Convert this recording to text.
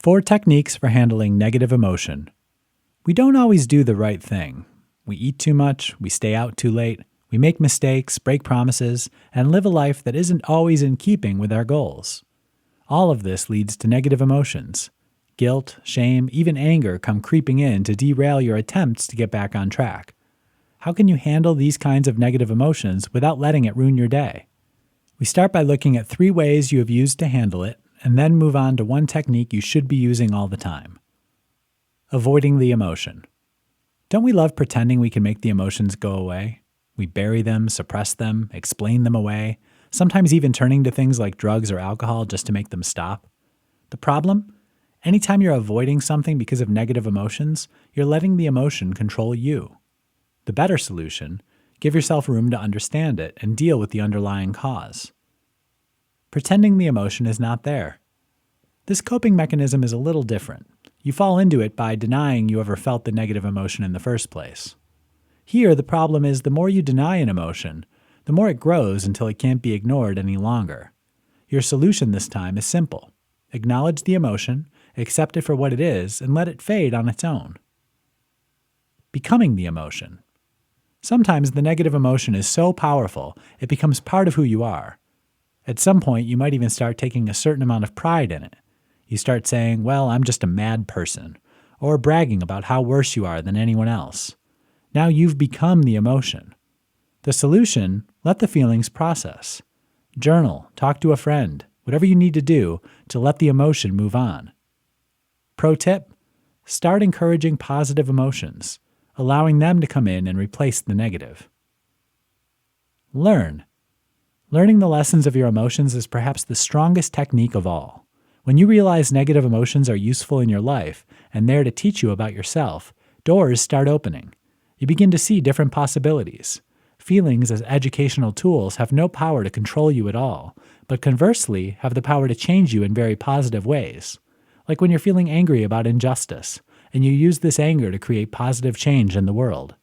4 techniques for handling negative emotion. We don't always do the right thing. We eat too much, we stay out too late, we make mistakes, break promises, and live a life that isn't always in keeping with our goals. All of this leads to negative emotions. Guilt, shame, even anger come creeping in to derail your attempts to get back on track. How can you handle these kinds of negative emotions without letting it ruin your day? We start by looking at 3 ways you have used to handle it, and then move on to 1 technique you should be using all the time. Avoiding the emotion. Don't we love pretending we can make the emotions go away? We bury them, suppress them, explain them away, sometimes even turning to things like drugs or alcohol just to make them stop. The problem? Anytime you're avoiding something because of negative emotions, you're letting the emotion control you. The better solution: give yourself room to understand it and deal with the underlying cause. Pretending the emotion is not there. This coping mechanism is a little different. You fall into it by denying you ever felt the negative emotion in the first place. Here, the problem is the more you deny an emotion, the more it grows until it can't be ignored any longer. Your solution this time is simple. Acknowledge the emotion, accept it for what it is, and let it fade on its own. Becoming the emotion. Sometimes the negative emotion is so powerful, it becomes part of who you are. At some point, you might even start taking a certain amount of pride in it. You start saying, well, I'm just a mad person, or bragging about how worse you are than anyone else. Now you've become the emotion. The solution: let the feelings process. Journal, talk to a friend, whatever you need to do to let the emotion move on. Pro tip: start encouraging positive emotions, allowing them to come in and replace the negative. Learn. Learning the lessons of your emotions is perhaps the strongest technique of all. When you realize negative emotions are useful in your life and there to teach you about yourself, doors start opening. You begin to see different possibilities. Feelings as educational tools have no power to control you at all, but conversely have the power to change you in very positive ways. Like when you're feeling angry about injustice, and you use this anger to create positive change in the world.